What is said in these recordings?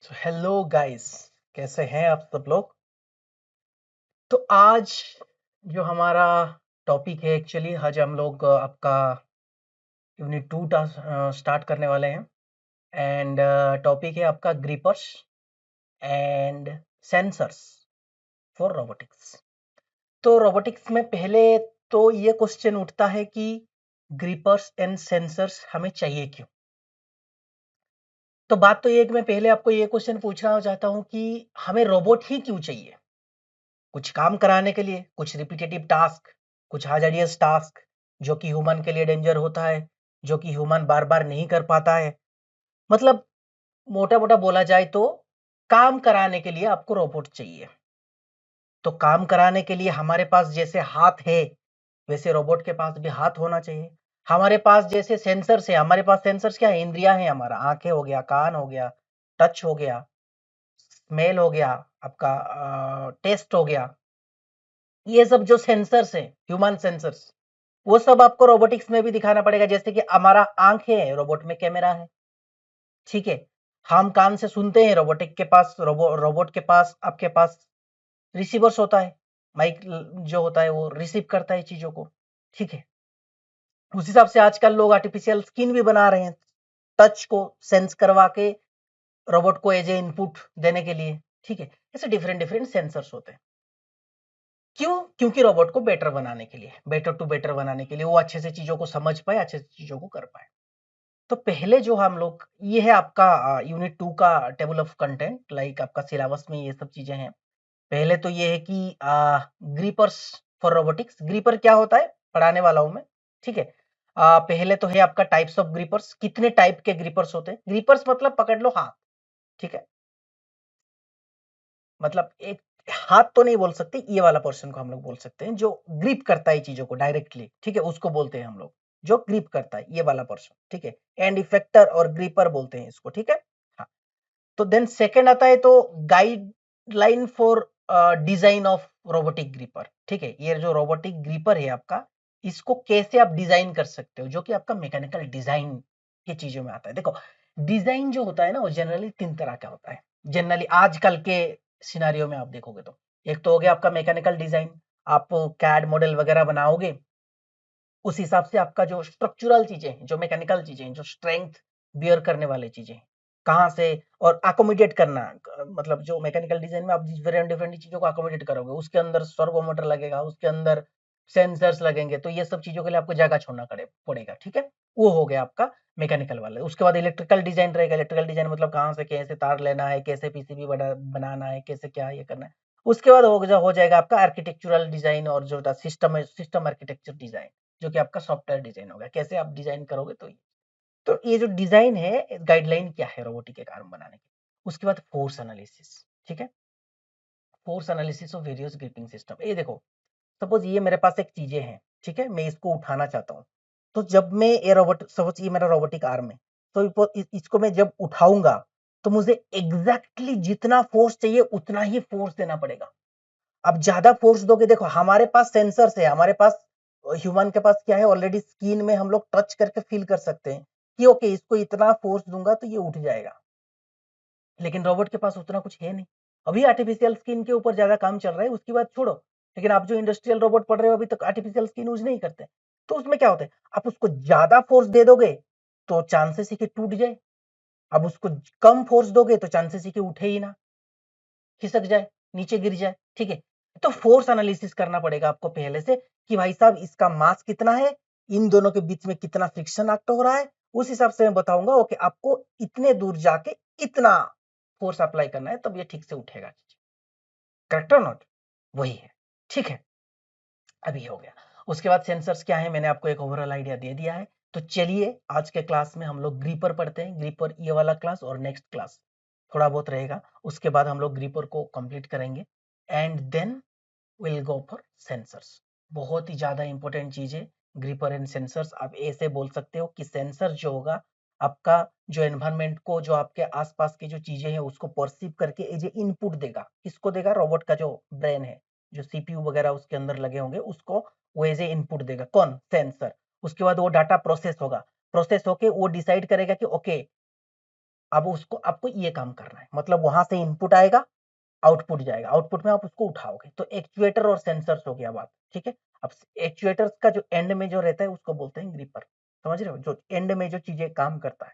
तो hello guys, कैसे हैं आप सब लोग। तो आज जो हमारा टॉपिक है, एक्चुअली आज हम लोग आपका यूनिट 2 स्टार्ट करने वाले हैं। एंड टॉपिक है आपका ग्रिपर्स एंड सेंसर्स फॉर रोबोटिक्स। तो रोबोटिक्स में पहले तो ये क्वेश्चन उठता है कि ग्रिपर्स एंड सेंसर्स हमें चाहिए क्यों। तो बात तो ये है कि मैं पहले आपको ये क्वेश्चन पूछना चाहता हूँ कि हमें रोबोट ही क्यों चाहिए। कुछ काम कराने के लिए, कुछ रिपीटेटिव टास्क, कुछ हार्डरियस टास्क जो कि ह्यूमन के लिए डेंजर होता है, जो कि ह्यूमन बार बार नहीं कर पाता है। मतलब मोटा मोटा बोला जाए तो काम कराने के लिए आपको रोबोट चाहिए। तो काम कराने के लिए हमारे पास जैसे हाथ है, वैसे रोबोट के पास भी हाथ होना चाहिए। हमारे पास जैसे सेंसर्स है, हमारे पास सेंसर्स क्या है, इंद्रियां हैं, हमारा आंखें हो गया, कान हो गया, टच हो गया, स्मेल हो गया, आपका टेस्ट हो गया। ये सब जो सेंसर्स हैं, ह्यूमन सेंसर्स, वो सब आपको रोबोटिक्स में भी दिखाना पड़ेगा। जैसे कि हमारा आंखें है, रोबोट में कैमरा है, ठीक है। हम कान से सुनते हैं, रोबोटिक के पास रोबोट के पास, आपके पास रिसीवर्स होता है, माइक जो होता है वो रिसीव करता है चीजों को, ठीक है। उस हिसाब से आजकल लोग आर्टिफिशियल स्किन भी बना रहे हैं, टच को सेंस करवा के रोबोट को एज ए इनपुट देने के लिए, ठीक है। ऐसे डिफरेंट डिफरेंट सेंसर्स होते हैं। क्यों? क्योंकि रोबोट को बेटर बनाने के लिए, बेटर टू बेटर बनाने के लिए, वो अच्छे से चीजों को समझ पाए, अच्छे से चीजों को कर पाए। तो पहले जो हम लोग, ये है आपका यूनिट 2 का टेबल ऑफ कंटेंट, लाइक आपका सिलेबस में ये सब चीजें हैं। पहले तो ये है कि ग्रीपर्स फॉर रोबोटिक्स। ग्रीपर क्या होता है पढ़ाने वाला हूं मैं, ठीक है। पहले तो है आपका टाइप्स ऑफ ग्रीपर्स, कितने टाइप के ग्रीपर्स होते हैं। ग्रीपर्स मतलब पकड़ लो हाथ, ठीक है। मतलब एक हाथ तो नहीं बोल सकते, ये वाला पर्सन को हम लोग बोल सकते हैं जो ग्रिप करता है चीजों को डायरेक्टली, ठीक है, उसको बोलते हैं हम लोग जो ग्रिप करता है, ये वाला पर्सन, ठीक है। एंड इफेक्टर और ग्रिपर बोलते हैं इसको, ठीक है। हाँ। तो देन सेकंड आता है तो guideline for design of robotic gripper, ठीक है। ये जो रोबोटिक ग्रिपर है आपका, इसको कैसे आप डिजाइन कर सकते हो, जो कि आपका मैकेनिकल डिजाइन की चीजों में आता है। देखो, डिजाइन जो होता है ना, वो जनरली 3 तरह का होता है। जनरली आजकल के सिनारियो में आप देखोगे तो एक तो हो गया आपका मैकेनिकल डिजाइन, आप कैड मॉडल वगैरह बनाओगे, उस हिसाब से आपका जो स्ट्रक्चरल चीजें हैं, जो मैकेनिकल चीजें हैं, जो स्ट्रेंथ बियर करने वाले चीजें हैं, कहाँ से और अकोमोडेट करना, मतलब जो मैकेनिकल डिजाइन में आप डिफरेंट डिफरेंट चीजों को अकोमोडेट करोगे, उसके अंदर सर्वो मोटर लगेगा, उसके अंदर सेंसर्स लगेंगे, तो ये सब चीजों के लिए आपको जगह छोड़ना पड़ेगा, ठीक है। वो हो गया आपका मैकेनिकल वाला। उसके बाद इलेक्ट्रिकल डिजाइन रहेगा। इलेक्ट्रिकल डिजाइन मतलब कहाँ से कैसे तार लेना है, कैसे पीसीबी बनाना है, कैसे क्या ये करना है। उसके बाद हो जाएगा आपका आर्किटेक्चरल डिजाइन, और जो सिस्टम है, सिस्टम आर्किटेक्चर डिजाइन, जो कि आपका सॉफ्टवेयर डिजाइन होगा, कैसे आप डिजाइन करोगे। तो ये जो डिजाइन है, गाइडलाइन क्या है रोबोटिक के आर्म बनाने की। उसके बाद फोर्स एनालिसिस, ठीक है। Force analysis of various gripping system. ये देखो, सपोज ये मेरे पास एक चीजें हैं, ठीक है, मैं इसको उठाना चाहता हूँ। तो जब मैं ये रोबोट, सपोज ये मेरा रोबोटिक आर्म है, तो इसको मैं जब उठाऊंगा, तो मुझे एग्जैक्टली जितना फोर्स चाहिए उतना ही फोर्स देना पड़ेगा। अब ज्यादा फोर्स दोगे, देखो हमारे पास सेंसर्स है, हमारे पास ह्यूमन के पास क्या है, ऑलरेडी स्किन में हम लोग टच करके फील कर सकते हैं कि ओके, इसको इतना फोर्स दूंगा तो ये उठ जाएगा। लेकिन रोबोट के पास उतना कुछ है नहीं। अभी आर्टिफिशियल स्किन के ऊपर ज्यादा काम चल रहा है, उसकी बात छोड़ो। लेकिन आप जो इंडस्ट्रियल रोबोट पढ़ रहे हो, अभी तक आर्टिफिशियल स्किन यूज नहीं करते। तो उसमें क्या होता है, आप उसको ज्यादा फोर्स दे दोगे तो चांसेस है कि टूट जाए। अब उसको कम फोर्स दोगे तो चांसेस है कि उठे ही ना, खिसक जाए, नीचे गिर जाए, ठीक है। तो फोर्स एनालिसिस करना पड़ेगा आपको पहले से कि भाई साहब, इसका मास कितना है, इन दोनों के बीच में कितना फ्रिक्शन एक्ट हो रहा है। उस हिसाब से मैं बताऊंगा ओके, आपको इतने दूर जाके इतना फोर्स अप्लाई करना है, तब ये ठीक से उठेगा। करेक्ट और नॉट, वही है, ठीक है। अभी हो गया। उसके बाद सेंसर्स क्या है, मैंने आपको एक ओवरऑल आइडिया दे दिया है। तो चलिए आज के क्लास में हम लोग ग्रीपर पढ़ते हैं। ग्रीपर ये वाला क्लास और नेक्स्ट क्लास थोड़ा बहुत रहेगा, उसके बाद हम लोग ग्रीपर को कंप्लीट करेंगे। And then will go for sensors. बहुत ही ज्यादा इंपॉर्टेंट चीज है ग्रिपर एंड सेंसर्स। आप ऐसे बोल सकते हो कि सेंसर जो होगा आपका, जो एनवायरनमेंट को, जो आपके आसपास की जो चीजें हैं उसको परसीव करके एज ए इनपुट देगा। किसको देगा? रोबोट का जो ब्रेन है, जो सीपीयू वगैरह उसके अंदर लगे होंगे, उसको वो एज ए इनपुट देगा। कौन? सेंसर। उसके बाद वो डाटा प्रोसेस होगा, प्रोसेस होके वो डिसाइड करेगा कि ओके, अब उसको आपको ये काम करना है, मतलब वहां से इनपुट आएगा, आउटपुट जाएगा, आउटपुट में आप उसको उठाओगे, तो एक्चुएटर और सेंसर्स हो गया बात, ठीक है। अब एक्चुएटर्स का जो एंड में जो रहता है उसको बोलते हैं ग्रिपर, समझ रहे हो, जो एंड में जो चीजें काम करता है,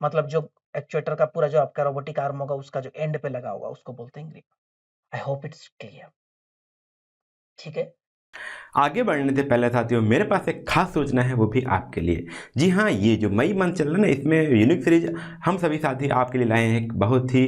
मतलब जो एक्चुएटर का पूरा जो आपका रोबोटिक आर्म होगा उसका जो एंड पे लगा होगा उसको बोलते हैं gripper. I hope it's clear, ठीक है। आगे बढ़ने से पहले साथियों मेरे पास एक खास सूचना है, वो भी आपके लिए। जी हाँ, ये जो मई मंथ चल रहा है ना, इसमें यूनिक सीरीज हम सभी साथी आपके लिए लाए हैं एक बहुत ही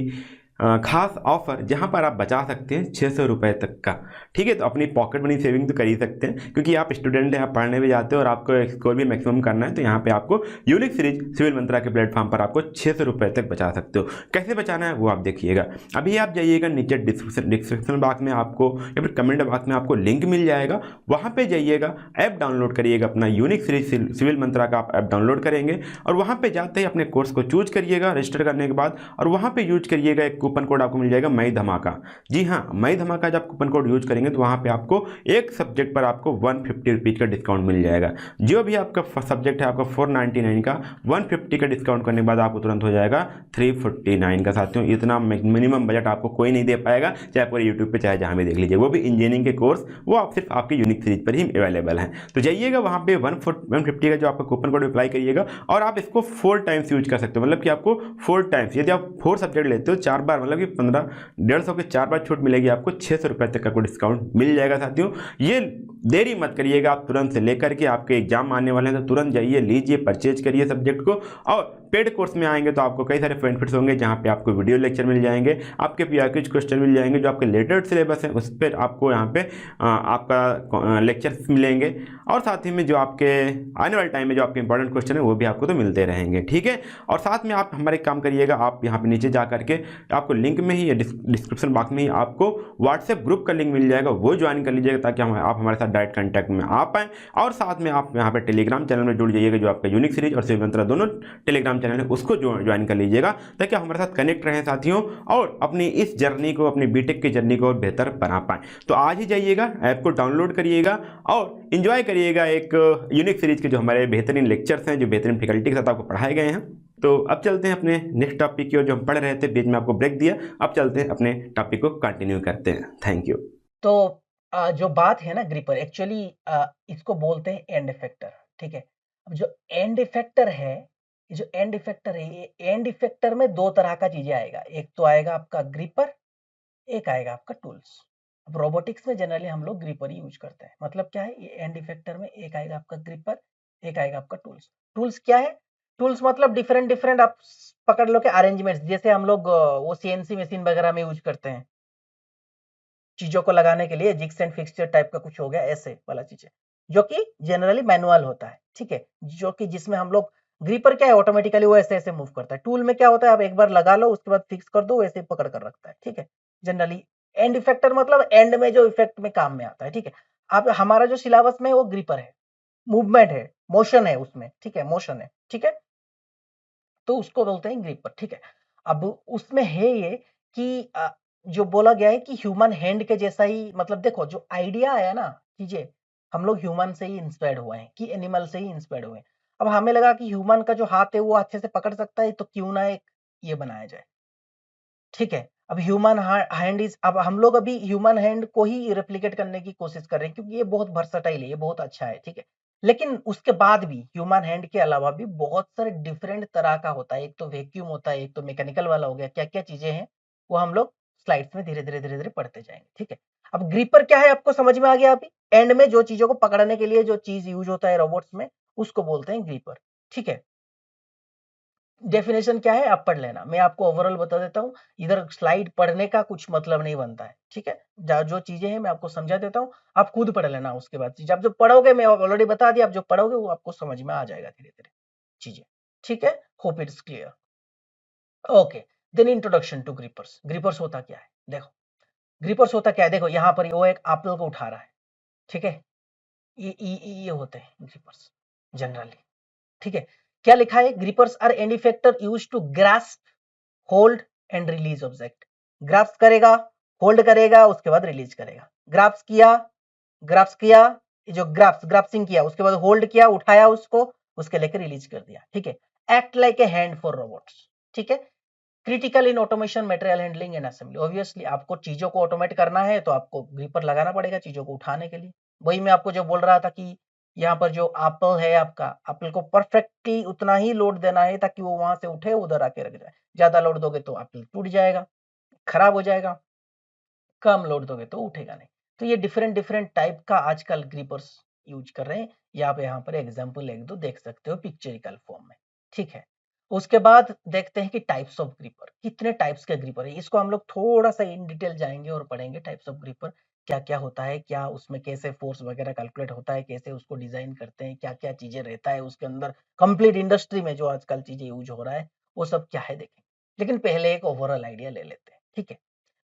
खास ऑफर, जहाँ पर आप बचा सकते हैं 600 रुपये तक का। ठीक है, तो अपनी पॉकेट मनी सेविंग तो कर ही सकते हैं, क्योंकि आप स्टूडेंट हैं, आप पढ़ने भी जाते हो और आपको स्कोर भी मैक्सिमम करना है। तो यहाँ पे आपको यूनिक सीरीज सिविल मंत्रा के प्लेटफॉर्म पर आपको 600 रुपये तक बचा सकते हो। कैसे बचाना है वो आप देखिएगा। अभी आप जाइएगा नीचे डिस्क्रिप्शन बॉक्स में आपको या फिर कमेंट बॉक्स में आपको लिंक मिल जाएगा, वहाँ पर जाइएगा, ऐप डाउनलोड करिएगा, अपना यूनिक सीरीज सिविल मंत्रा का आप ऐप डाउनलोड करेंगे और वहाँ पर जाते ही अपने कोर्स को चूज करिएगा रजिस्टर करने के बाद, और वहाँ पर यूज करिएगा, एक कूपन कोड आपको मिल जाएगा मई धमाका। जी हाँ, मई धमाका जब कूपन कोड यूज करेंगे तो वहाँ पे आपको एक सब्जेक्ट पर आपको 150 रुपीज़ का डिस्काउंट मिल जाएगा। जो भी आपका सब्जेक्ट है आपका 499 का, 150 का डिस्काउंट करने के बाद आपको तुरंत हो जाएगा 349 का। साथियों इतना मिनिमम बजट आपको कोई नहीं दे पाएगा, चाहे पूरे यूट्यूब पे चाहे जहाँ भी देख लीजिए, वो भी इंजीनियरिंग के कोर्स, वो आप सिर्फ आपके यूनिक सीरीज पर ही अवेलेबल है। तो जाइएगा वहाँ पे 150 का जो आपका कूपन कोड अप्लाई करिएगा और आप इसको 4 टाइम्स यूज कर सकते हो, मतलब कि आपको 4 टाइम्स, यदि आप 4 सब्जेक्ट लेते हो 4 बार, मतलब कि 1,500 के 4 बार छूट मिलेगी, आपको 600 रुपये तक का कोई डिस्काउंट मिल जाएगा। साथियों ये देरी मत करिएगा, आप तुरंत से लेकर के, आपके एग्जाम आने वाले हैं तो तुरंत जाइए, लीजिए, परचेज करिए सब्जेक्ट को। और पेड कोर्स में आएंगे तो आपको कई सारे बेनिफिट्स होंगे, जहाँ पे आपको वीडियो लेक्चर मिल जाएंगे, आपके पीआईक्यू क्वेश्चन मिल जाएंगे, जो आपके लेटेस्ट सिलेबस है उस पर आपको यहाँ पे आपका लेक्चर्स मिलेंगे, और साथ ही में जो आपके आने वाले टाइम में जो आपके इंपॉर्टेंट क्वेश्चन है वो भी आपको तो मिलते रहेंगे। ठीक है, और साथ में आप हमारे काम करिएगा, आप यहाँ पे नीचे जा करके आपको लिंक में ही, डिस्क्रिप्शन बॉक्स में ही आपको व्हाट्सएप ग्रुप का लिंक मिल जाएगा, वो ज्वाइन कर लीजिएगा ताकि आप हमारे साथ डायरेक्ट कंटेक्ट में आ पाएँ। और साथ में आप यहाँ पे टेलीग्राम चैनल में जुड़ जाइएगा, जो आपका यूनिक सीरीज और सिविल मंत्रा दोनों टेलीग्राम चैनल है उसको ज्वाइन कर लीजिएगा, ताकि आप हमारे साथ कनेक्ट रहें साथियों, और अपनी इस जर्नी को, अपनी बीटेक की जर्नी को और बेहतर बना पाएँ। तो आज ही जाइएगा, ऐप को डाउनलोड करिएगा और इन्जॉय करिएगा एक यूनिक सीरीज के जो हमारे बेहतरीन लेक्चर्स हैं, जो बेहतरीन फैकल्टी के साथ आपको पढ़ाए गए हैं। तो अब चलते हैं अपने नेक्स्ट टॉपिक की ओर, जो हम पढ़ रहे थे, बीच में आपको ब्रेक दिया, अब चलते हैं अपने टॉपिक को कंटिन्यू करते हैं। Thank you. तो जो बात है ना ग्रिपर, एक्चुअली इसको बोलते हैं एंड इफेक्टर, ठीक है। अब जो एंड इफेक्टर है, ये जो एंड इफेक्टर है, ये एंड इफेक्टर में दो तरह का चीजें आएगा, एक तो आएगा आपका ग्रिपर, एक आएगा आपका टूल्स। अब रोबोटिक्स में जनरली हम लोग ग्रिपर ही यूज करते हैं, मतलब क्या है, ये एंड इफेक्टर में एक आएगा आपका ग्रिपर, एक आएगा आपका टूल्स। टूल्स क्या है? टूल्स मतलब डिफरेंट डिफरेंट आप पकड़ लो के अरेंजमेंट्स, जैसे हम लोग वो सीएनसी मशीन वगैरह में यूज करते हैं चीजों को लगाने के लिए, जिग्स एंड फिक्सचर टाइप का कुछ हो गया, ऐसे वाला चीज है, जो कि जनरली मैनुअल होता है, ठीक है, जो कि जिसमें हम लोग, ग्रिपर क्या है, ऑटोमेटिकली वो ऐसे ऐसे मूव करता है। टूल में क्या होता है, आप एक बार लगा लो उसके बाद फिक्स कर दो, वैसे पकड़ कर रखता है, ठीक है। जनरली एंड इफेक्टर मतलब एंड में जो इफेक्ट में काम में आता है, ठीक है। अब हमारा जो सिलेबस में वो ग्रिपर है, मूवमेंट है, मोशन है उसमें, ठीक है, मोशन है, ठीक है, तो उसको बोलते हैं ग्रिपर, ठीक है। अब उसमें है ये कि जो बोला गया है कि ह्यूमन हैंड के जैसा ही, मतलब देखो जो आइडिया आया ना, कीजिए, हम लोग ह्यूमन से ही इंस्पायर्ड हुए हैं, कि एनिमल से ही इंस्पायर्ड हुए हैं। अब हमें लगा कि ह्यूमन का जो हाथ है वो अच्छे से पकड़ सकता है, तो क्यों ना एक ये बनाया जाए, ठीक है। अब ह्यूमन हैंड इज, अब हम लोग अभी ह्यूमन हैंड को ही रेप्लिकेट करने की कोशिश कर रहे हैं, क्योंकि ये बहुत वर्सटाइल है, ये बहुत अच्छा है, ठीक है। लेकिन उसके बाद भी ह्यूमन हैंड के अलावा भी बहुत सारे डिफरेंट तरह का होता है, एक तो वैक्यूम होता है, एक तो मैकेनिकल वाला हो गया, क्या क्या चीजें हैं वो हम लोग स्लाइड्स में धीरे धीरे धीरे धीरे पढ़ते जाएंगे, ठीक है। अब ग्रिपर क्या है आपको समझ में आ गया अभी, एंड में जो चीजों को पकड़ने के लिए जो चीज यूज होता है रोबोट्स में, उसको बोलते हैं ग्रिपर, ठीक है। डेफिनेशन क्या है आप पढ़ लेना, मैं आपको ओवरऑल बता देता हूँ, इधर स्लाइड पढ़ने का कुछ मतलब नहीं बनता है, ठीक है। जो चीजें हैं मैं आपको समझा देता हूँ, आप खुद पढ़ लेना, उसके बाद जब जो पढ़ोगे, मैं ऑलरेडी बता दिया, आप जो पढ़ोगे वो आपको समझ में आ जाएगा धीरे धीरे चीजें, ठीक है। Hope it's clear. Okay, then introduction to grippers. Grippers होता क्या है, देखो ग्रिपर्स होता क्या है, देखो यहाँ पर वो एक एप्पल को उठा रहा है, ठीक है, ये होते हैं ग्रिपर्स जनरली, ठीक है। क्या लिखा है, grippers are end effector used to grasp, hold and release object. Grasp करेगा, होल्ड करेगा, उसके बाद रिलीज करेगा। ग्राफ्स किया, जो ग्राफ्सिंग किया, उसके बाद होल्ड किया, उठाया उसको, उसके लेकर रिलीज कर दिया, ठीक है। Act like a hand for robots, ठीक है। Critical in automation, material handling and assembly. Obviously आपको चीजों को ऑटोमेट करना है तो आपको ग्रिपर लगाना पड़ेगा चीजों को उठाने के लिए। वही मैं आपको जो बोल रहा था कि यहाँ पर जो एप्पल है आपका, एप्पल को परफेक्टली उतना ही लोड देना है ताकि वो वहां से उठे उधर आके रख जाए। ज्यादा लोड दोगे तो एप्पल टूट जाएगा, खराब हो जाएगा। कम लोड दोगे तो उठेगा नहीं। तो ये डिफरेंट डिफरेंट टाइप का आजकल ग्रिपर्स यूज कर रहे हैं। यहाँ पर एग्जाम्पल एक दो देख सकते हो पिक्चरिकल फॉर्म में, ठीक है। उसके बाद देखते हैं कि टाइप्स ऑफ ग्रिपर, कितने टाइप्स के ग्रिपर है। इसको हम लोग थोड़ा सा इन डिटेल जाएंगे और पढ़ेंगे टाइप्स ऑफ ग्रिपर क्या क्या होता है, क्या उसमें कैसे फोर्स वगैरह कैलकुलेट होता है, कैसे उसको डिजाइन करते हैं, क्या क्या चीजें रहता है उसके अंदर, कंप्लीट इंडस्ट्री में जो आजकल चीजें यूज हो रहा है वो सब क्या है देखेंगे। लेकिन पहले एक ओवरऑल आइडिया ले लेते हैं, ठीक है।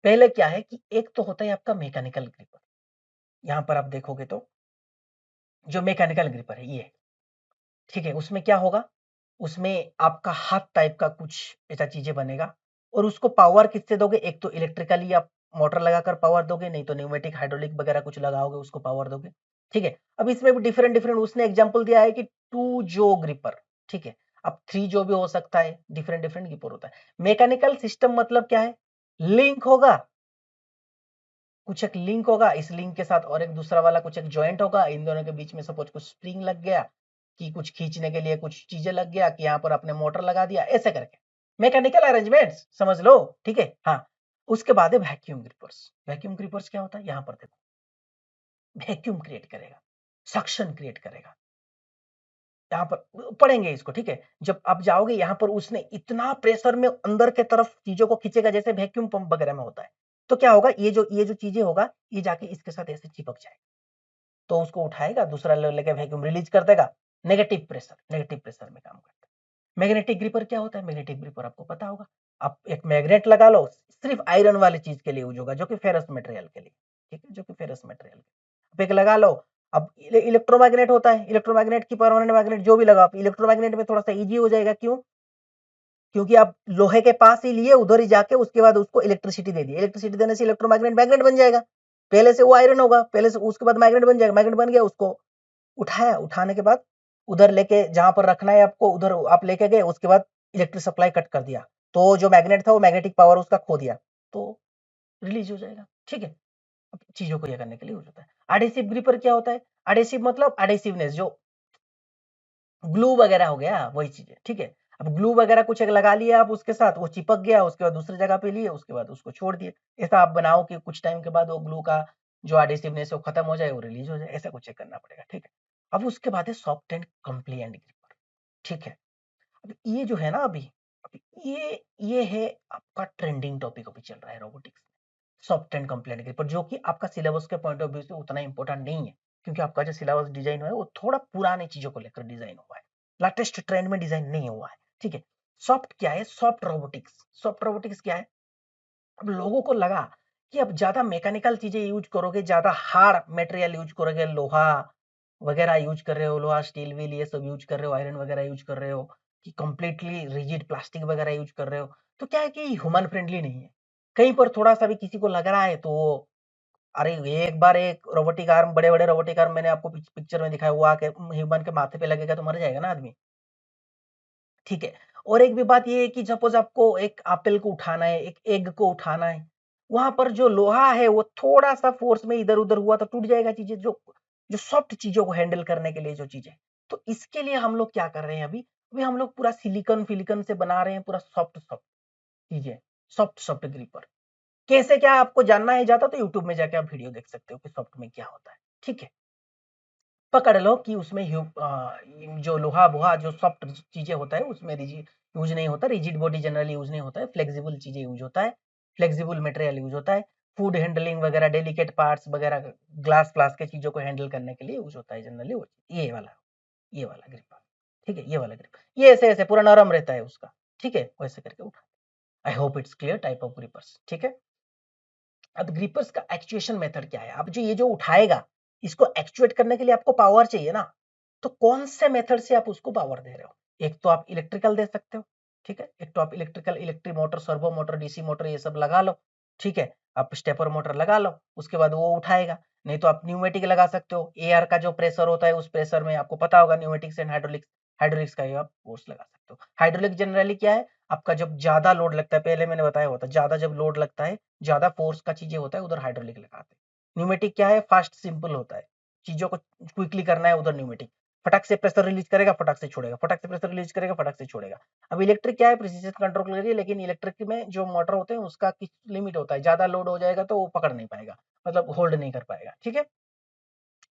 पहले क्या है कि एक तो होता है आपका मैकेनिकल ग्रिपर। यहाँ पर आप देखोगे तो जो मैकेनिकल ग्रिपर है ये, ठीक है, उसमें क्या होगा, उसमें आपका हाथ टाइप का कुछ ऐसा चीजें बनेगा और उसको पावर किससे दोगे, एक तो इलेक्ट्रिकली आप मोटर लगाकर पावर दोगे, नहीं तो न्यूमेटिक हाइड्रोलिक वगैरह कुछ लगाओगे उसको पावर दोगे, ठीक है। अब इसमें भी डिफरेंट डिफरेंट उसने एग्जांपल दिया है कि 2 जो ग्रिपर, ठीक है। अब 3 जो भी हो सकता है, डिफरेंट डिफरेंट ग्रिपर होता है। मैकेनिकल सिस्टम मतलब क्या है, लिंक होगा, कुछ एक लिंक होगा, इस लिंक के साथ और एक दूसरा वाला कुछ एक जॉइंट होगा, इन दोनों के बीच में सपोज कुछ स्प्रिंग लग गया कि कुछ खींचने के लिए कुछ चीजें लग गया कि यहाँ पर आपने मोटर लगा दिया, ऐसे करके मैकेनिकल अरेंजमेंट्स समझ लो, ठीक है। हाँ, उसके बाद है वैक्यूम ग्रिपर्स। वैक्यूम ग्रिपर्स क्या होता है, यहाँ पर देखो, वैक्यूम क्रिएट करेगा, सक्शन क्रिएट करेगा। यहाँ पर पढ़ेंगे इसको, ठीक है। जब आप जाओगे यहाँ पर उसने इतना प्रेशर में अंदर के तरफ चीजों को खींचेगा जैसे वैक्यूम पंप वगैरह में होता है। तो क्या होगा, ये जो चीजें होगा ये जाके इसके साथ ऐसे चिपक जाएगा, तो उसको उठाएगा, दूसरा लेके वैक्यूम रिलीज कर देगा। नेगेटिव प्रेशर में काम करता है। मैग्नेटिक ग्रिपर क्या होता है, मैग्नेटिक ग्रिपर आपको पता होगा, आप एक मैग्नेट लगा लो, सिर्फ आयरन वाली चीज के लिए यूज होगा, जो कि फेरस मटेरियल के लिए, ठीक है, जो कि फेरस मटेरियल आप एक लगा लो। अब इलेक्ट्रोमैग्नेट होता है, इलेक्ट्रोमैग्नेट की परमानेंट मैग्नेट जो भी लगा, इलेक्ट्रोमैग्नेट में थोड़ा सा इजी हो जाएगा, क्यों, क्योंकि आप लोहे के पास ही लिए, उधर ही जाके उसके बाद उसको इलेक्ट्रिसिटी दे दी, इलेक्ट्रिसिटी देने से इलेक्ट्रोमैग्नेट मैग्नेट बन जाएगा। पहले से वो आयरन होगा, पहले से उसके बाद मैग्नेट बन जाएगा, मैग्नेट बन गया, उसको उठाया, उठाने के बाद उधर लेके जहां पर रखना है आपको उधर आप लेके गए, उसके बाद इलेक्ट्रिक सप्लाई कट कर दिया, तो जो मैग्नेट था वो मैग्नेटिक पावर उसका खो दिया, तो रिलीज हो जाएगा, ठीक है। अब चीजों को ये करने के लिए यूज होता है। एडहेसिव ग्रिपर क्या होता है, एडहेसिव मतलब एडहेसिवनेस, जो ग्लू वगैरह हो गया वही चीज है, ठीक है। अब ग्लू वगैरह कुछ एक लगा लिया आप उसके साथ, वो चिपक गया, उसके बाद दूसरी जगह पे लिए, उसके बाद उसको छोड़ दिए। ऐसा आप बनाओ कि कुछ टाइम के बाद वो ग्लू का जो एडहेसिवनेस है वो खत्म हो जाए, वो रिलीज हो जाए, ऐसा कुछ एक करना पड़ेगा, ठीक है। अब उसके बाद है सॉफ्ट एंड कंप्लेंट ग्रिपर, ठीक है। अब ये जो है ना अभी ये है आपका ट्रेंडिंग टॉपिक अभी चल रहा है रोबोटिक्स में, सॉफ्ट एंड कंप्लेंट ग्रिपर, जो कि आपका सिलेबस के पॉइंट ऑफ व्यू से उतना इंपॉर्टेंट नहीं है, क्योंकि आपका जो सिलेबस डिजाइन हुआ है वो थोड़ा पुराने चीजों को लेकर डिजाइन हुआ है, लेटेस्ट ट्रेंड में डिजाइन नहीं हुआ है, ठीक है। सॉफ्ट क्या है, सॉफ्ट रोबोटिक्स, सॉफ्ट रोबोटिक्स क्या है, अब लोगों को लगा कि अब ज्यादा मैकेनिकल चीजें यूज करोगे, ज्यादा हार्ड मटेरियल यूज करोगे, लोहा वगैरह यूज कर रहे हो, लोहा स्टील व्हील ये सब यूज कर रहे हो, आयरन वगैरह यूज कर रहे हो, कि कंप्लीटली रिजिड प्लास्टिक वगैरह यूज कर रहे हो, तो क्या है कि ह्यूमन फ्रेंडली नहीं है। कहीं पर थोड़ा सा भी किसी को लग रहा है तो अरे एक बार एक रोबोटिक आर्म, बड़े बड़े रोबोटिक आर्म मैंने आपको पिक्चर में दिखाया, हुआ के ह्यूमन के माथे पे लगेगा तो मर जाएगा ना आदमी, ठीक है। और एक भी बात ये है कि सपोज आपको एक एप्पल को उठाना है, एक एग को उठाना है, वहां पर जो लोहा है वो थोड़ा सा फोर्स में इधर उधर हुआ तो टूट जाएगा चीजें, जो जो सॉफ्ट चीजों को हैंडल करने के लिए जो चीजें, तो इसके लिए हम लोग क्या कर रहे हैं अभी, अभी हम लोग पूरा सिलिकॉन फिलिकॉन से बना रहे हैं पूरा सॉफ्ट सॉफ्ट चीजें, सॉफ्ट सॉफ्ट ग्रिपर। कैसे क्या आपको जानना है ज्यादा तो यूट्यूब में जाके आप वीडियो देख सकते हो कि सॉफ्ट में क्या होता है, ठीक है। पकड़ लो कि उसमें जो लोहा वोहा जो सॉफ्ट चीजें होता है उसमें रिजिड यूज नहीं होता, रिजिड बॉडी जनरली यूज नहीं होता है, फ्लेक्सिबल चीजें यूज होता है, फ्लेक्सिबल मटेरियल यूज होता है, फूड हैंडलिंग वगैरह, डेलिकेट पार्ट्स वगैरह, ग्लास फ्लास के चीजों को हैंडल करने के लिए यूज होता है जनरली वो, ये वाला ग्रिप, ठीक है, ये वाला ग्रिप, ये ऐसे ऐसे पूरा नरम रहता है उसका, ठीक है, वैसे करके उठा। I hope it's clear type of grippers, ठीक है। अब ग्रिपर्स का एक्चुएशन मेथड क्या है, अब जो ये जो उठाएगा इसको एक्चुएट करने के लिए आपको पावर चाहिए ना, तो कौन से मेथड से आप उसको पावर दे रहे हो, एक तो आप इलेक्ट्रिकल दे सकते हो, ठीक है, एक तो आप electrical, electric motor, servo motor, DC motor ये सब लगा लो, ठीक है, आप स्टेपर मोटर लगा लो, उसके बाद वो उठाएगा। नहीं तो आप न्यूमेटिक लगा सकते हो, एयर का जो प्रेशर होता है उस प्रेशर में आपको पता होगा न्यूमेटिक्स एंड हाइड्रोलिक्स, हाइड्रोलिक्स का ही आप फोर्स लगा सकते हो। हाइड्रोलिक जनरली क्या है, आपका जब ज्यादा लोड लगता है, पहले मैंने बताया होता है, ज्यादा जब लोड लगता है, ज्यादा फोर्स का चीजें होता है, उधर हाइड्रोलिक लगाते हैं। न्यूमेटिक क्या है, फास्ट सिंपल होता है, चीजों को क्विकली करना है, उधर न्यूमेटिक फटाक से प्रेशर रिलीज करेगा, फटाक से छोड़ेगा, फटाक से प्रेशर रिलीज करेगा, फटाक से छोड़ेगा। अब इलेक्ट्रिक क्या है, प्रिसीजन कंट्रोल करिए, लेकिन इलेक्ट्रिक में जो मोटर होते हैं उसका कुछ लिमिट होता है, ज्यादा लोड हो जाएगा तो वो पकड़ नहीं पाएगा, मतलब होल्ड नहीं कर पाएगा। ठीक है,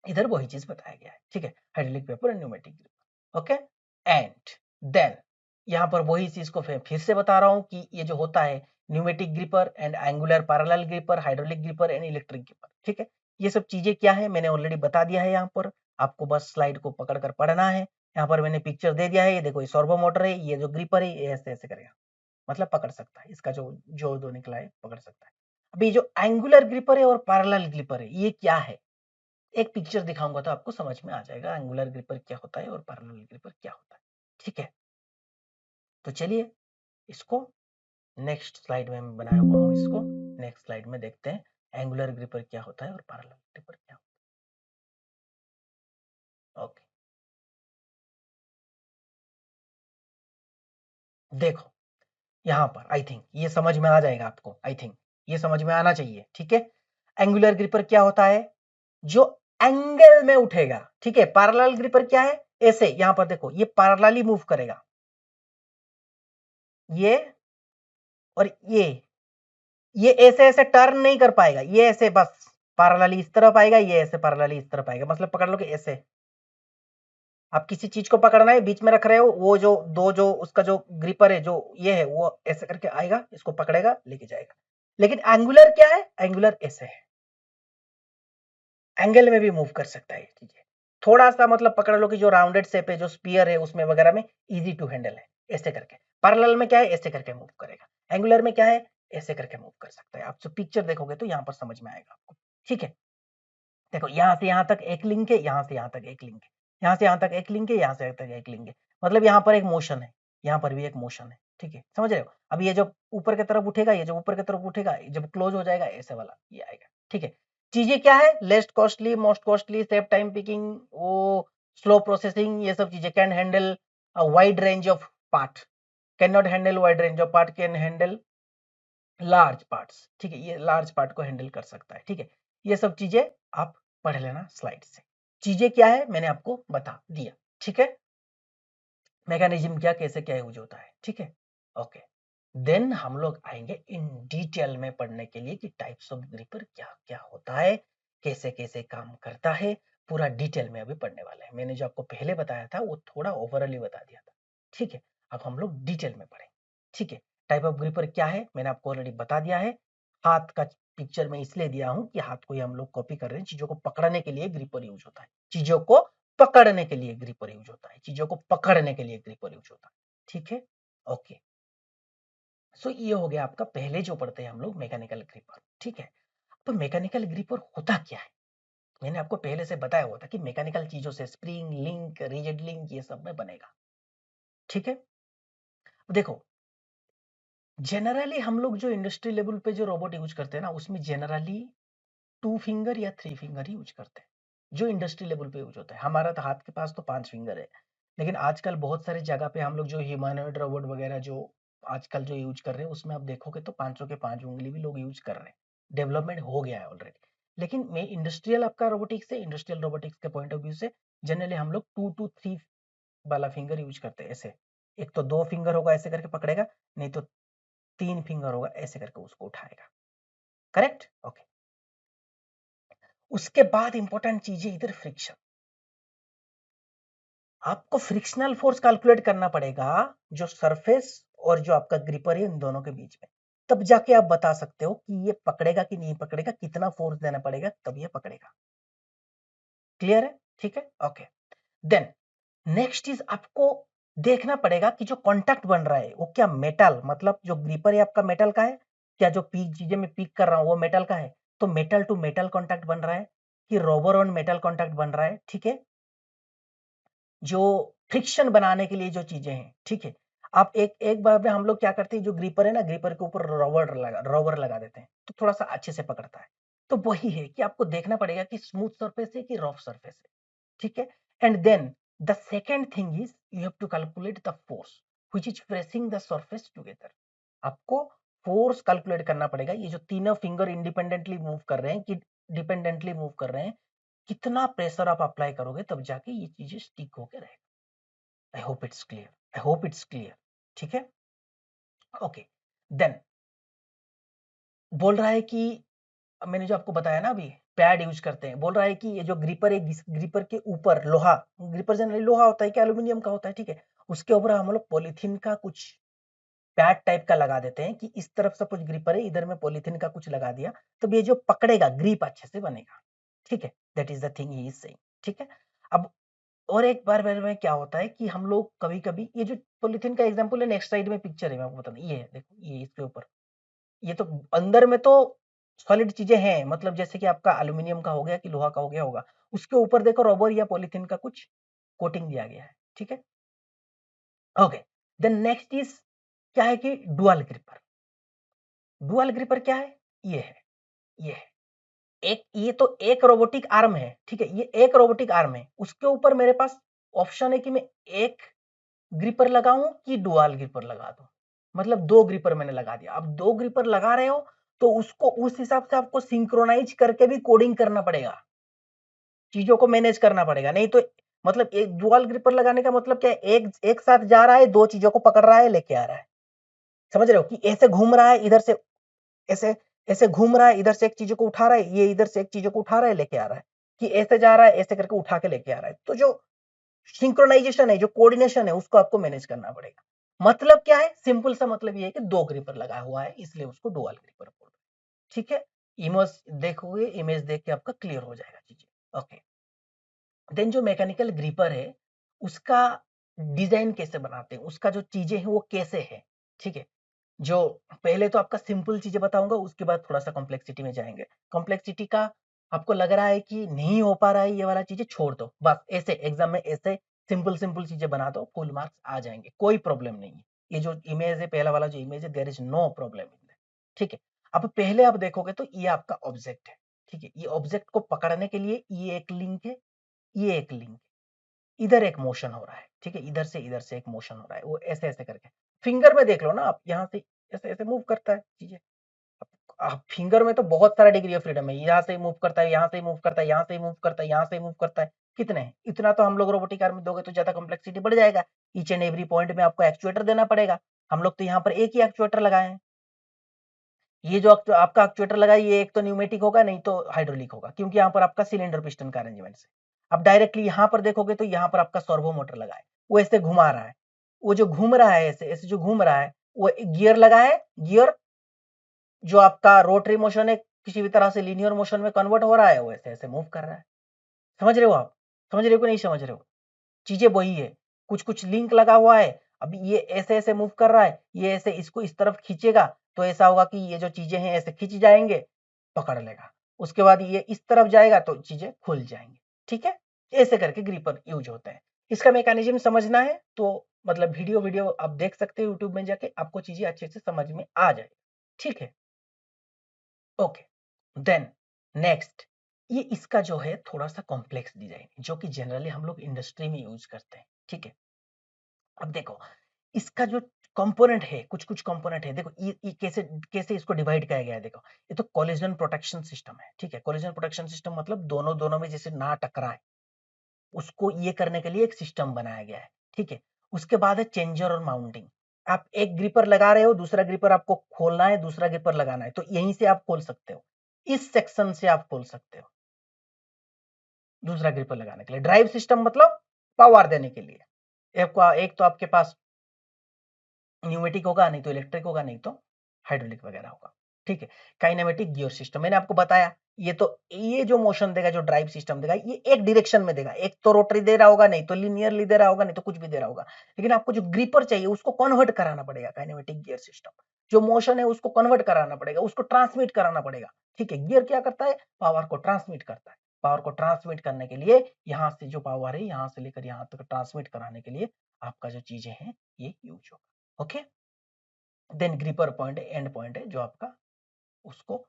इधर वही चीज बताया गया है। ठीक है, hydraulic paper and pneumatic gripper. Okay, and then यहाँ पर वही चीज को फिर से बता रहा हूँ कि ये जो होता है pneumatic gripper and angular parallel gripper, hydraulic gripper and electric gripper. ठीक है, ये सब चीजें क्या है मैंने ऑलरेडी बता दिया है, यहाँ पर आपको बस स्लाइड को पकड़ कर पढ़ना है। यहाँ पर मैंने पिक्चर दे दिया है, ये देखो, ये सर्वो मोटर है, ये जो ग्रिपर है ये ऐसे ऐसे करेगा, मतलब पकड़ सकता है, इसका जो जो दो निकला है पकड़ सकता है। अभी जो एंगुलर ग्रिपर है और पैरेलल ग्रिपर है, ये क्या है, एक पिक्चर दिखाऊंगा तो आपको समझ में आ जाएगा एंगुलर ग्रिपर क्या होता है और पैरेलल ग्रिपर क्या होता है। ठीक है, तो चलिए इसको नेक्स्ट स्लाइड में मैं बनाया हुआ हूँ, इसको नेक्स्ट स्लाइड में देखते हैं एंगुलर ग्रिपर क्या होता है और पैरेलल ग्रिपर क्या होता है। ओके, देखो यहाँ पर आई थिंक ये समझ में आ जाएगा आपको, आई थिंक ये समझ में आना चाहिए। ठीक है, एंगुलर ग्रिपर क्या होता है, जो एंगल में उठेगा। ठीक है, पैरेलल ग्रिपर क्या है, ऐसे यहां पर देखो ये पैरेलली मूव करेगा, ये और ये ऐसे ऐसे टर्न नहीं कर पाएगा, ये ऐसे बस पैरेलली इस तरफ आएगा, ये ऐसे पैरेलली इस तरफ आएगा, मतलब पकड़ लो कि ऐसे आप किसी चीज को पकड़ना है, बीच में रख रहे हो, वो जो दो जो उसका जो ग्रिपर है जो ये है वो ऐसे करके आएगा, इसको पकड़ेगा लेके जाएगा। लेकिन एंगुलर क्या है, एंगुलर ऐसे है, एंगल में भी मूव कर सकता है ये चीजें, थोड़ा सा मतलब पकड़ लो कि जो राउंडेड शेप है, जो स्पीयर है उसमें वगैरह में इजी टू हैंडल है, ऐसे करके। पैरेलल में क्या है, ऐसे करके मूव करेगा। एंगुलर में क्या है, ऐसे करके मूव कर सकता है। आप जो पिक्चर देखोगे तो यहाँ पर समझ में आएगा आपको। ठीक है, देखो यहाँ से यहाँ तक एक लिंक है, यहाँ से यहाँ तक एक लिंक है, यहाँ से यहाँ तक एक लिंक है, यहाँ से यहाँ तक एक लिंक है, मतलब यहाँ पर एक मोशन है, यहाँ पर भी एक मोशन है। ठीक है, समझ रहे हो। अब ये जब ऊपर की तरफ उठेगा, ये जब ऊपर की तरफ उठेगा, जब क्लोज हो जाएगा ऐसे वाला ये आएगा। ठीक है, चीजें क्या है, least costly, most costly, save time picking, वो स्लो प्रोसेसिंग, ये सब चीजें। Can handle wide range of part, can not handle wide range of part, can handle large parts. ठीक है, ये लार्ज पार्ट को हैंडल कर सकता है। ठीक है, ये सब चीजें आप पढ़ लेना स्लाइड से। चीजें क्या है मैंने आपको बता दिया। ठीक है, मैकेनिज्म क्या, कैसे क्या यूज होता है। ठीक है, ओके, देन हम लोग आएंगे इन डिटेल में पढ़ने के लिए कि टाइप्स ऑफ ग्रिपर क्या क्या होता है, कैसे कैसे काम करता है, पूरा डिटेल में अभी पढ़ने वाले हैं। मैंने जो आपको पहले बताया था वो थोड़ा ओवरऑली बता दिया था। ठीक है, अब हम लोग डिटेल में पढ़ेंगे। ठीक है, टाइप ऑफ ग्रिपर क्या है मैंने आपको ऑलरेडी बता दिया है। हाथ का पिक्चर में इसलिए दिया हूं कि हाथ को ही हम लोग कॉपी कर रहे हैं, चीजों को पकड़ने के लिए ग्रिपर यूज होता है, चीजों को पकड़ने के लिए ग्रिपर यूज होता है, चीजों को पकड़ने के लिए ग्रिपर यूज होता है। ठीक है, ओके, सो ये हो गया आपका पहले जो पढ़ते हैं हम लोग मैकेनिकल ग्रिपर। ठीक है, तो मैकेनिकल ग्रिपर होता क्या है, मैंने आपको पहले से बताया हुआ था कि मैकेनिकल चीजों से स्प्रिंग, लिंक, रिजिड लिंक, ये सब में बनेगा। ठीक है, देखो जनरली हम लोग जो इंडस्ट्री लेवल पे जो रोबोट यूज करते हैं ना, उसमें जनरली 2 फिंगर या 3 फिंगर ही यूज करते हैं, जो इंडस्ट्री लेवल पे यूज होता है। हमारा तो हाथ के पास तो 5 फिंगर है, लेकिन आजकल बहुत सारी जगह पे हम लोग जो ह्यूमैनॉइड रोबोट वगैरह जो आजकल जो यूज कर रहे हैं, उसमें आप देखोगे तो 500 के 5 उंगली भी लोग यूज कर रहे हैं, डेवलपमेंट हो गया है ऑलरेडी। लेकिन मैं इंडस्ट्रियल आपका रोबोटिक्स से, इंडस्ट्रियल रोबोटिक्स के पॉइंट ऑफ व्यू से जनरली हम लोग 2 to 3 वाला फिंगर यूज करते हैं। ऐसे एक तो 2 फिंगर होगा ऐसे करके पकड़ेगा, नहीं तो 3 फिंगर होगा ऐसे करके उसको उठाएगा। Correct, okay. उसके बाद इंपॉर्टेंट चीज है इधर फ्रिक्शन। आपको फ्रिक्शनल फोर्स कैलकुलेट करना पड़ेगा, जो सरफेस और जो आपका ग्रिपर है इन दोनों के बीच में, तब जाके आप बता सकते हो कि ये पकड़ेगा कि नहीं पकड़ेगा, कितना फोर्स देना पड़ेगा तब ये पकड़ेगा। क्लियर है, ठीक है, ओके। देन नेक्स्ट चीज आपको देखना पड़ेगा कि जो कांटेक्ट बन रहा है वो क्या मेटल, मतलब जो ग्रिपर है आपका मेटल का है, क्या जो पीक चीजें मैं पीक कर रहा हूं वो मेटल का है, तो मेटल टू मेटल कांटेक्ट बन रहा है कि रबर ऑन मेटल कांटेक्ट बन रहा है। ठीक है, जो फ्रिक्शन बनाने के लिए जो चीजें हैं, ठीक है, आप एक एक बार में हम लोग क्या करते हैं, जो ग्रिपर है ना, ग्रिपर के ऊपर रबर लगा देते हैं तो थोड़ा सा अच्छे से पकड़ता है। तो वही है कि आपको देखना पड़ेगा कि स्मूथ सरफेस है कि रफ सरफेस है। ठीक है, and then the second thing is you have to calculate the force which is pressing the surface together. आपको फोर्स कैलकुलेट करना पड़ेगा। ये जो तीनों फिंगर इंडिपेंडेंटली मूव कर रहे हैं कि डिपेंडेंटली मूव कर रहे हैं, कितना प्रेशर आप अप्लाई करोगे तब जाके ये चीजें स्टिक होके रहेगा। आई hope it's clear, I hope it's clear. ठीक है, ओके। देन बोल रहा है कि मैंने जो आपको बताया ना अभी पैड यूज करते हैं, बोल रहा है कि ये जो ग्रिपर है, ग्रिपर के ऊपर लोहा, ग्रिपर जनरली लोहा होता है कि एल्यूमिनियम का होता है, ठीक है, उसके ऊपर हम लोग पॉलीथीन का कुछ पैड टाइप का लगा देते हैं कि इस तरफ से कुछ ग्रिपर है, इधर में पॉलीथीन का कुछ लगा दिया, तो ये जो पकड़ेगा ग्रिप अच्छे से बनेगा। ठीक है, that is the thing he is saying. ठीक है, अब और एक बार में क्या होता है कि हम लोग कभी कभी ये जो पॉलीथीन का एग्जाम्पल है, नेक्स्ट साइड में पिक्चर है, मैं आपको बता दूं, ये है, देखो ये इसके ऊपर, ये तो अंदर में तो सॉलिड चीजें हैं, मतलब जैसे कि आपका एल्यूमिनियम का हो गया कि लोहा का हो गया होगा, उसके ऊपर देखो रबर या पॉलीथीन का कुछ कोटिंग दिया गया है। ठीक है, ओके। देन नेक्स्ट इज क्या है कि डुअल ग्रिपर। डुअल ग्रिपर क्या है? ये है, ये है एक, ये तो एक रोबोटिक आर्म है। ठीक है, ये एक रोबोटिक आर्म है, उसके ऊपर मेरे पास ऑप्शन है कि मैं एक ग्रिपर लगाऊं कि डुअल ग्रिपर लगा दूं। मतलब दो ग्रिपर मैंने लगा दिया। अब दो ग्रिपर लगा रहे हो तो उसको उस हिसाब से आपको सिंक्रोनाइज करके भी कोडिंग करना पड़ेगा, चीजों को मैनेज करना पड़ेगा। नहीं तो मतलब एक डुअल ग्रिपर लगाने का मतलब क्या है, एक एक साथ जा रहा है, दो चीजों को पकड़ रहा है, लेके आ रहा है। समझ रहे हो कि ऐसे घूम रहा है, इधर से ऐसे ऐसे घूम रहा है, इधर से एक चीजों को उठा रहा है, ये इधर से एक चीजों को उठा रहा है, लेके आ रहा है, कि ऐसे जा रहा है, ऐसे करके उठा के लेके आ रहा है। तो जो सिंक्रोनाइजेशन है, जो कोऑर्डिनेशन है, उसको आपको मैनेज करना पड़ेगा। मतलब क्या है, सिंपल सा मतलब ये है कि दो ग्रिपर लगा हुआ है, इसलिए उसको डुअल ग्रिपर बोल रहे हैं। ठीक है, इमेज देखोगे, इमेज देख के आपका क्लियर हो जाएगा चीजें। ओके, देन जो मैकेनिकल ग्रिपर है, उसका डिजाइन कैसे बनाते हैं, उसका जो चीजें हैं वो कैसे है। ठीक है, जो पहले तो आपका सिंपल चीजें बताऊंगा, उसके बाद थोड़ा सा कॉम्प्लेक्सिटी में जाएंगे। कॉम्प्लेक्सिटी का आपको लग रहा है कि नहीं हो पा रहा है, ये वाला चीजें छोड़ दो, बस ऐसे एग्जाम में ऐसे सिंपल सिंपल चीजें बना दो, फुल मार्क्स आ जाएंगे, कोई प्रॉब्लम नहीं है। ये जो इमेज है, पहला वाला जो इमेज है, there is no problem in that. ठीक है, अब पहले आप देखोगे तो ये आपका ऑब्जेक्ट है। ठीक है, ये ऑब्जेक्ट को पकड़ने के लिए ये एक लिंक है, ये एक लिंक, इधर एक मोशन हो रहा है। ठीक है, इधर से एक मोशन हो रहा है, वो ऐसे ऐसे करके फिंगर में देख लो ना आप, यहाँ से ऐसे ऐसे मूव करता है चीजें। आप फिंगर में तो बहुत सारा डिग्री ऑफ फ्रीडम है, यहाँ से मूव करता है, यहाँ से मूव करता है, यहाँ से मूव करता है, यहाँ से मूव करता है, कितने हैं इतना तो हम लोग रोबोटिक आर्म में दोगे तो ज्यादा कॉम्प्लेक्सिटी बढ़ जाएगा। ईच एंड एवरी पॉइंट में आपको एक्चुएटर देना पड़ेगा। हम लोग तो यहाँ पर एक ही एक्चुएटर लगाए हैं। ये जो आपका एक्चुएटर लगा है, ये एक तो न्यूमेटिक होगा, नहीं तो हाइड्रोलिक होगा, क्योंकि यहाँ पर आपका सिलेंडर पिस्टन का अरेंजमेंट है। अब डायरेक्टली यहाँ पर देखोगे तो यहाँ पर आपका सर्वो मोटर लगा है, वो ऐसे घुमा रहा है, वो जो घूम रहा है ऐसे ऐसे जो घूम रहा है, वो गियर लगा है। गियर जो आपका रोटरी मोशन है, किसी भी तरह से लीनियर मोशन में कन्वर्ट हो रहा है, वो ऐसे ऐसे मूव कर रहा है। समझ रहे हो आप? समझ रहे हो कि नहीं समझ रहे हो? चीजें वही है, कुछ कुछ लिंक लगा हुआ है। अब ये ऐसे ऐसे मूव कर रहा है, ये ऐसे इसको इस तरफ खींचेगा तो ऐसा होगा कि ये जो चीजें हैं ऐसे खींच जाएंगे, पकड़ लेगा। उसके बाद ये इस तरफ जाएगा तो चीजें खुल जाएंगी। ठीक है, ऐसे करके ग्रिपर यूज होता है। इसका मैकेनिज्म समझना है तो मतलब वीडियो वीडियो आप देख सकते हो यूट्यूब में जाके, आपको चीजें अच्छे से समझ में आ जाए। ठीक है, ओके। देन नेक्स्ट, ये इसका जो है थोड़ा सा कॉम्प्लेक्स डिजाइन है, जो कि जनरली हम लोग इंडस्ट्री में यूज करते हैं। ठीक है, अब देखो इसका जो कंपोनेंट है, कुछ कुछ कंपोनेंट है, देखो ये कैसे कैसे इसको डिवाइड किया गया है। देखो ये तो कोलिजन प्रोटेक्शन सिस्टम है। ठीक है, कोलिजन प्रोटेक्शन सिस्टम मतलब दोनों दोनों में जैसे ना टकराए, उसको ये करने के लिए एक सिस्टम बनाया गया है। ठीक है, उसके बाद है चेंजर और माउंटिंग। आप एक ग्रिपर लगा रहे हो, दूसरा ग्रिपर आपको खोलना है, दूसरा ग्रिपर लगाना है, तो यहीं से आप खोल सकते हो, इस सेक्शन से आप खोल सकते हो दूसरा ग्रिपर लगाने के लिए। ड्राइव सिस्टम मतलब पावर देने के लिए, एक तो आपके पास न्यूमेटिक होगा, नहीं तो इलेक्ट्रिक होगा, नहीं तो हाइड्रोलिक वगैरह होगा। ठीक है, काइनेमेटिक गियर सिस्टम मैंने आपको बताया, ये तो ये जो मोशन देगा, जो ड्राइव सिस्टम देगा, ये एक डायरेक्शन में देगा, एक तो रोटरी दे रहा होगा, नहीं तो लिनियरली दे रहा होगा, नहीं तो कुछ भी दे रहा होगा। लेकिन आपको जो ग्रिपर चाहिए उसको कन्वर्ट कराना पड़ेगा, काइनेमेटिक गियर सिस्टम जो मोशन है उसको कन्वर्ट कराना पड़ेगा, उसको ट्रांसमिट कराना पड़ेगा। ठीक है, गियर क्या करता है, पावर को ट्रांसमिट करता है। पावर को ट्रांसमिट करने के लिए यहाँ से जो पावर है, यहाँ से लेकर यहाँ तक ट्रांसमिट कराने के लिए आपका जो चीजें हैं ये यूज होगा। ओके, देन ग्रिपर पॉइंट है, एंड पॉइंट है, जो आपका उसको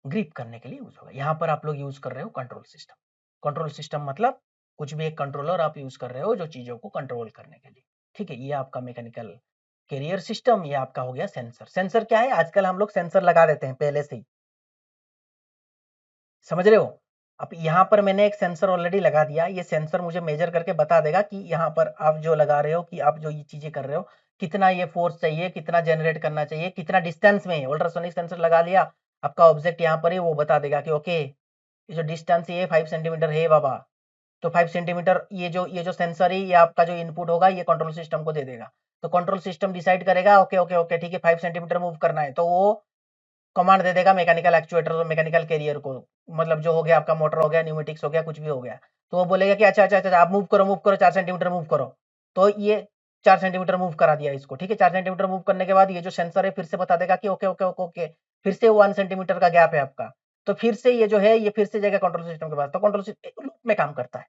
ग्रिप करने के लिए यूज होगा। यहाँ पर आप लोग यूज कर रहे हो कंट्रोल सिस्टम। कंट्रोल सिस्टम मतलब कुछ भी एक कंट्रोलर आप यूज कर रहे हो जो चीजों को कंट्रोल करने के लिए, ठीक है। ये आपका मैकेनिकल कैरियर सिस्टम, ये आपका हो गया सेंसर। सेंसर क्या है, आजकल हम लोग सेंसर लगा देते हैं पहले से ही, समझ रहे हो। अब यहाँ पर मैंने एक सेंसर ऑलरेडी लगा दिया, ये सेंसर मुझे मेजर करके बता देगा कि यहाँ पर आप जो लगा रहे हो, कि आप जो ये चीजें कर रहे हो, कितना ये फोर्स चाहिए, कितना जनरेट करना चाहिए, कितना डिस्टेंस में। अल्ट्रासोनिक सेंसर लगा लिया, आपका ऑब्जेक्ट यहाँ पर ही वो बता देगा कि ओके ये जो डिस्टेंस ये 5 सेंटीमीटर है बाबा, तो 5 सेंटीमीटर ये जो सेंसर है, ये आपका जो इनपुट होगा ये कंट्रोल सिस्टम को दे देगा। तो कंट्रोल सिस्टम डिसाइड करेगा ओके ओके ओके ठीक है 5 सेंटीमीटर मूव करना है, तो वो कमांड दे देगा मैकेनिकल एक्चुएटर और मैकेनिकल कैरियर को, मतलब जो हो गया आपका मोटर हो गया, न्यूमेटिक्स हो गया, कुछ भी हो गया, तो वो बोलेगा कि अच्छा अच्छा अच्छा आप मूव करो 4 सेंटीमीटर मूव करो। तो ये 4 सेंटीमीटर मूव करा दिया इसको, ठीक है। 4 सेंटीमीटर मूव करने के बाद ये जो सेंसर है फिर से बता देगा कि ओके ओके ओके ओके, फिर से 1 सेंटीमीटर का गैप है आपका, तो फिर से ये जो है ये फिर से जाएगा कंट्रोल सिस्टम के पास। तो कंट्रोल सिस्टम लूप में काम करता है,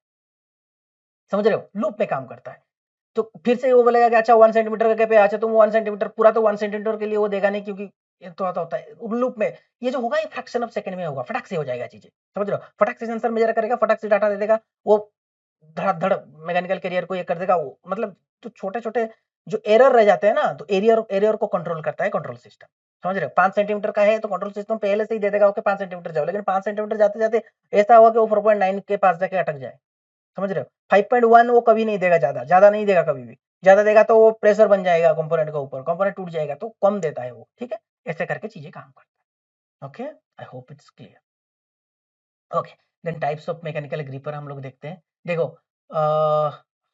समझ रहे हो, लूप में काम करता है। तो फिर से वो बोलेगा कि अच्छा 1 सेंटीमीटर का गैप है, अच्छा तुम 1 सेंटीमीटर पूरा, तो 1 सेंटीमीटर के लिए वो देगा नहीं, क्योंकि ये थोड़ा सा होता है लूप में। ये जो होगा ये फ्रैक्शन ऑफ सेकंड में होगा, फटाक से हो जाएगा चीजें, समझ रहे हो। फटाक से सेंसर मेजर करेगा, फटाक से डाटा दे देगा, वो धड़ मैकेनिकल कैरियर को ये कर देगा वो, मतलब जो छोटे छोटे जो एरर रह जाते हैं ना, तो एरियर एरियर को कंट्रोल करता है कंट्रोल सिस्टम, समझ रहे हो। 5 सेंटीमीटर का है तो कंट्रोल सिस्टम पहले से ही दे देगा ओके 5 सेंटीमीटर जाओ, लेकिन 5 सेंटीमीटर जाते जाते ऐसा होगा कि वो 4.9 के पास जाके अटक जाए, समझ रहे हो। 5.1 वो कभी नहीं देगा, ज्यादा ज्यादा नहीं देगा कभी भी, ज्यादा देगा तो वो प्रेशर बन जाएगा कंपोनेंट के ऊपर, कंपोनेंट टूट जाएगा, तो कम देता है वो, ठीक है। ऐसे करके चीजें काम करता है। Okay, I hope it's clear. Okay, then types of mechanical gripper हम लोग देखते हैं। देखो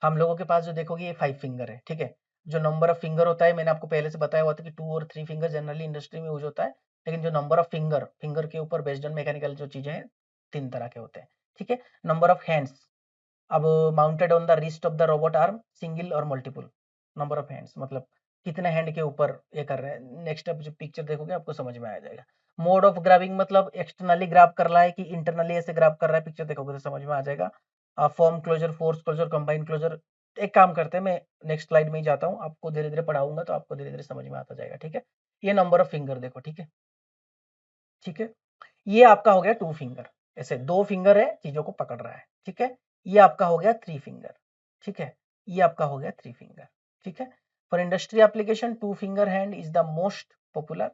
हम लोगों के पास जो देखोगे ये 5 फिंगर है, ठीक है। जो नंबर ऑफ फिंगर होता है मैंने आपको पहले से बताया हुआ था कि 2 और 3 फिंगर जनरली इंडस्ट्री में यूज होता है, लेकिन जो नंबर ऑफ फिंगर, फिंगर के ऊपर बेस्ड ऑन मैकेनिकल जो चीजें हैं 3 तरह के होते हैं, ठीक है। नंबर ऑफ हैंड्स, अब mounted on the wrist of the robot arm, single और मल्टीपल नंबर ऑफ हैंड्स, मतलब कितने हैंड के ऊपर ये कर रहे हैं। नेक्स्ट आप जो पिक्चर देखोगे आपको समझ में आ जाएगा। मोड ऑफ ग्रैबिंग, मतलब एक्सटर्नली ग्रैब कर रहा है कि इंटरनली ऐसे ग्रैब कर रहा है, पिक्चर देखोगे तो समझ में आ जाएगा। Form closure, force closure, combine closure. एक काम करते हैं, मैं नेक्स्ट स्लाइड में ही जाता हूँ, आपको धीरे धीरे पढ़ाऊंगा तो आपको धीरे धीरे समझ में आता जाएगा, ठीक है। ये नंबर ऑफ फिंगर देखो, ठीक है, ठीक है। ये आपका हो गया 2 फिंगर, ऐसे 2 फिंगर है चीजों को पकड़ रहा है, ठीक है। ये आपका हो गया 3 फिंगर, ठीक है। ये आपका हो गया 3 फिंगर, ठीक है। For industry application 2 finger hand is the most popular,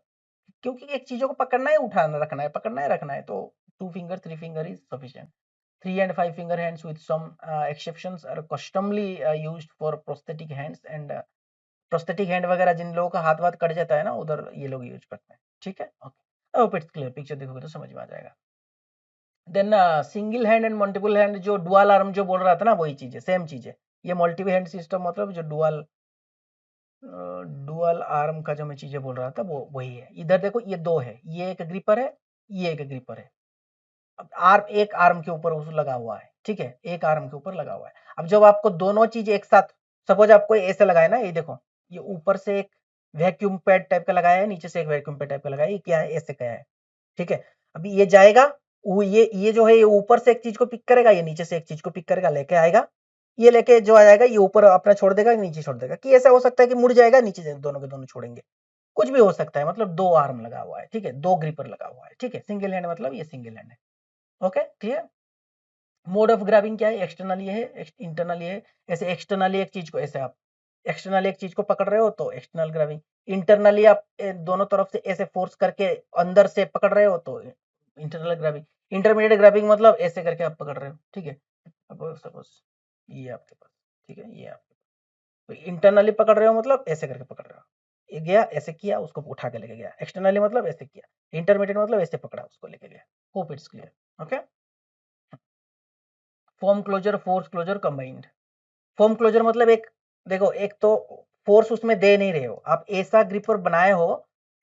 क्योंकि एक चीजों को पकड़ना है, उठाना रखना है, पकड़ना है रखना है, तो 2 finger 3 finger is sufficient. 3 and 5 finger hands with some exceptions are customly used for prosthetic hands and prosthetic hand वगैरह, जिन लोगों का हाथ वाथ कट जाता है ना उधर ये लोग यूज करते हैं, ठीक है। Okay, hope it's clear, picture देखोगे तो समझ में आ जाएगा। Then single hand and multiple hand, जो डुअल आर्म जो बोल रहा था ना, वही चीज है, सेम चीज है। ये मल्टीपल हैंड सिस्टम मतलब जो डुअल डुअल आर्म का जो मैं चीजें बोल रहा था वो वही है। इधर देखो ये 2 है, ये एक ग्रिपर है, ये एक ग्रिपर है। अब आर्म एक आर्म के ऊपर उस लगा हुआ है, ठीक है, एक आर्म के ऊपर लगा हुआ है। अब जब आपको दोनों चीज एक साथ, सपोज आपको ऐसे लगाए ना, ये देखो, ये ऊपर से एक वैक्यूम पैड टाइप का लगाया है, नीचे से एक वैक्यूम पैड टाइप का लगाया है, ये क्या है, ऐसे क्या है, ठीक है। अभी ये जाएगा, वो ये जो है ये ऊपर से एक चीज को पिक करेगा, ये नीचे से एक चीज को पिक करेगा, लेके आएगा। ये लेके जो आ जाएगा ये ऊपर अपना छोड़ देगा, नीचे छोड़ देगा, कि ऐसा हो सकता है कि मुड़ जाएगा, नीचे से दोनों के दोनों छोड़ेंगे, कुछ भी हो सकता है। मतलब 2 आर्म लगा हुआ है, ठीक है, 2 ग्रिपर लगा हुआ है, ठीक है। सिंगल हैंड मतलब ये सिंगल हैंड है। Okay, clear. Mode of grabbing क्या है, एक्सटर्नली है, इंटरनली है। ऐसे एक्सटर्नली एक चीज को, ऐसे आप एक्सटर्नली एक चीज को पकड़ रहे हो तो एक्सटर्नल ग्रैबिंग, इंटरनली आप दोनों तरफ से ऐसे फोर्स करके अंदर से पकड़ रहे हो तो इंटरनल ग्रैबिंग। इंटरमीडिएट ग्रैबिंग मतलब ऐसे करके आप पकड़ रहे हो, ठीक है। अब सपोज ये आपके पास, ठीक है, ये आपके पास, तो इंटरनली पकड़ रहे हो मतलब ऐसे करके पकड़ रहे हो, ये गया ऐसे किया, उसको उठा के लेके गया। एक्सटर्नली मतलब ऐसे किया, इंटरमीडिएट मतलब ऐसे पकड़ा, उसको लेके गया। Hope it's clear. Okay, form closure, force closure, combined. Form closure मतलब एक, देखो एक तो फोर्स उसमें दे नहीं रहे हो आप, ऐसा ग्रिपर बनाए हो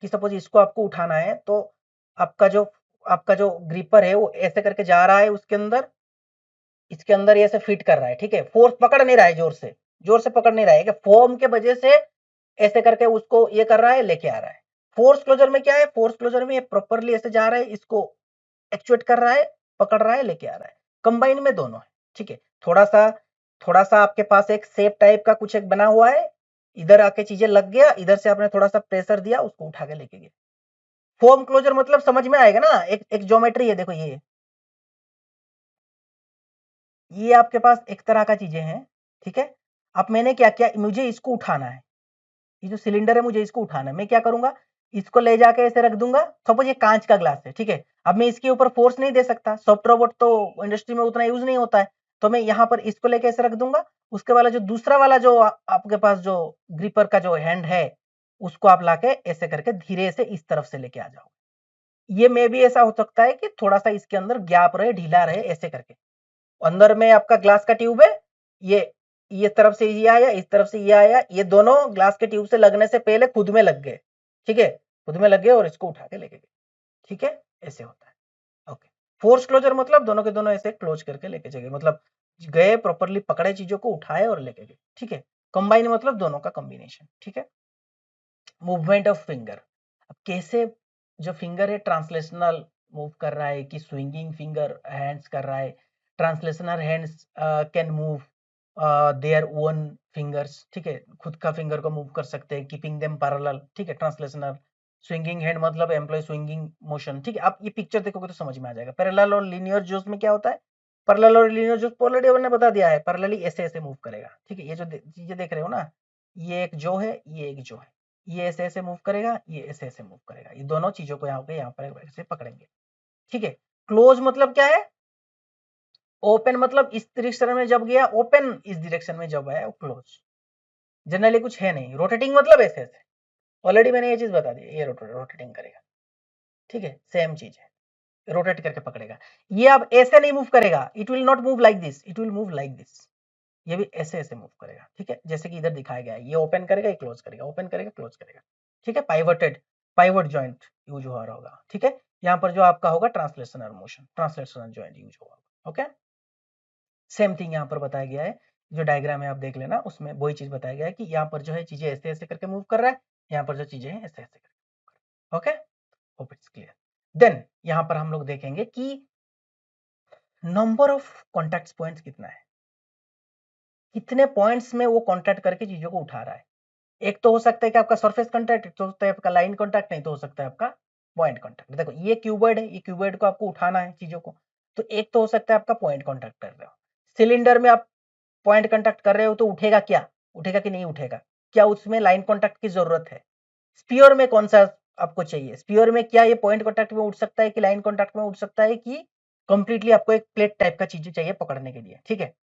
कि सपोज इसको आपको उठाना है, तो आपका जो ग्रिपर है वो ऐसे करके जा रहा है उसके अंदर, इसके अंदर ऐसे फिट कर रहा है, ठीक है। फोर्स पकड़ नहीं रहा है, जोर से पकड़ नहीं रहा है, कि फॉर्म के वजह से ऐसे करके उसको ये कर रहा है, लेके आ रहा है। फोर्स क्लोजर में क्या है, फोर्स क्लोजर में प्रॉपरली ऐसे जा रहा है, इसको एक्चुएट कर रहा है, पकड़ रहा है, लेके आ रहा है। कंबाइन में दोनों है, ठीक है। थोड़ा सा आपके पास एक शेप टाइप का कुछ एक बना हुआ है, इधर आके चीजें लग गया, इधर से आपने थोड़ा सा प्रेशर दिया, उसको उठा के लेके गया। फॉर्म क्लोजर मतलब समझ में आएगा ना, एक ज्योमेट्री है, देखो ये आपके पास एक तरह का चीजें हैं, ठीक है। अब मैंने क्या किया, मुझे इसको उठाना है, ये जो सिलेंडर है मुझे इसको उठाना है। मैं क्या करूंगा, इसको ले जाके ऐसे रख दूंगा। सपोज ये कांच का ग्लास है, ठीक है। अब मैं इसके ऊपर फोर्स नहीं दे सकता, सॉफ्ट रोबोट तो इंडस्ट्री में उतना यूज नहीं होता है, तो मैं यहाँ पर इसको लेके ऐसे रख दूंगा। उसके वाला जो दूसरा वाला जो आपके पास जो ग्रिपर का जो हैंड है, उसको आप लाके ऐसे करके धीरे से इस तरफ से लेके आ जाओ। ये मे भी ऐसा हो सकता है कि थोड़ा सा इसके अंदर गैप रहे, ढीला रहे, ऐसे करके। अंदर में आपका ग्लास का ट्यूब है, ये तरफ से ये आया, इस तरफ से ये आया, ये दोनों ग्लास के ट्यूब से लगने से पहले खुद में लग गए, ठीक है। खुद में लग गए और इसको उठा के लेके गए, ठीक है। ऐसे होता है, ओके। फोर्स क्लोजर मतलब दोनों के दोनों ऐसे क्लोज करके लेके गए, मतलब गए प्रॉपरली, पकड़े चीजों को, उठाए और लेके गए, ठीक है। कंबाइन मतलब दोनों का कॉम्बिनेशन, ठीक है। मूवमेंट ऑफ फिंगर, अब कैसे जो फिंगर है ट्रांसलेशनल मूव कर रहा है कि स्विंगिंग फिंगर हैंड्स कर रहा है। Translational hands can move their own fingers, ठीक है। खुद का फिंगर को मूव कर सकते हैं, कीपिंग देम पैरेलल, ठीक है। ट्रांसलेशनल स्विंगिंग हैंड मतलब एम्प्लॉय स्विंगिंग मोशन, ठीक है। आप ये पिक्चर देखोगे तो समझ में आ जाएगा। पैरेलल और लीनियर जोस में क्या होता है, पैरेलल और लीनियर जोस ऑलरेडी ने बता दिया है, पैरेलली ऐसे ऐसे मूव करेगा, ठीक है। ये जो चीजें देख रहे हो ना, ये एक जो है, ये एक जो है, ये ऐसे ऐसे मूव करेगा, ये ऐसे ऐसे मूव करेगा। ये दोनों चीजों को यहाँ पर ऐसे पकड़ेंगे, ठीक है। क्लोज मतलब क्या है, ओपन मतलब इस डायरेक्शन में जब गया, ओपन इस डायरेक्शन में जब आया, वो क्लोज। जनरली कुछ है नहीं। रोटेटिंग मतलब ऐसे ऐसे, ऑलरेडी मैंने ये चीज बता दी, ये रोटेटिंग करेगा, ठीक है। सेम चीज है, रोटेट करके पकड़ेगा। ये अब ऐसे नहीं मूव करेगा, it will not move like this, it will move like this. ये भी ऐसे ऐसे मूव करेगा, ठीक है। जैसे कि इधर दिखाया गया है, ये ओपन करेगा, ये क्लोज करेगा, ओपन करेगा, क्लोज करेगा, ठीक है। पाइवट जॉइंट यूज हो रहा होगा, ठीक है। यहाँ पर जो आपका होगा translational motion, translational joint use होगा, ओके। सेम थिंग यहाँ पर बताया गया है, जो डायग्राम है आप देख लेना, उसमें वही चीज बताया गया है कि यहाँ पर जो है चीजें ऐसे ऐसे करके मूव कर रहा है, यहाँ पर जो चीजें हैं ऐसे ऐसे करके, okay. Hope it's clear. Then यहाँ पर हम लोग देखेंगे कि नंबर ऑफ कॉन्टैक्ट पॉइंट्स कितना है, कितने पॉइंट्स में वो कॉन्टैक्ट करके चीजों को उठा रहा है। एक तो हो सकता है कि आपका सरफेस कॉन्टैक्ट, एक तो हो सकता है आपका लाइन कॉन्टैक्ट, नहीं तो हो सकता है आपका पॉइंट कॉन्टैक्ट। देखो ये क्यूबॉइड है, ये क्यूबॉइड को आपको उठाना है चीजों को, तो एक तो हो सकता है आपका पॉइंट कॉन्टैक्ट कर रहे हो। सिलेंडर में आप पॉइंट कॉन्टैक्ट कर रहे हो तो उठेगा क्या, उठेगा कि नहीं उठेगा, क्या उसमें लाइन कॉन्टैक्ट की जरूरत है। स्पीयर में कौन सा आपको चाहिए, स्पीयर में क्या ये पॉइंट कॉन्टैक्ट में उठ सकता है कि लाइन कॉन्टैक्ट में उठ सकता है, कि कंप्लीटली आपको एक प्लेट टाइप का चीजें चाहिए पकड़ने के लिए, ठीक है।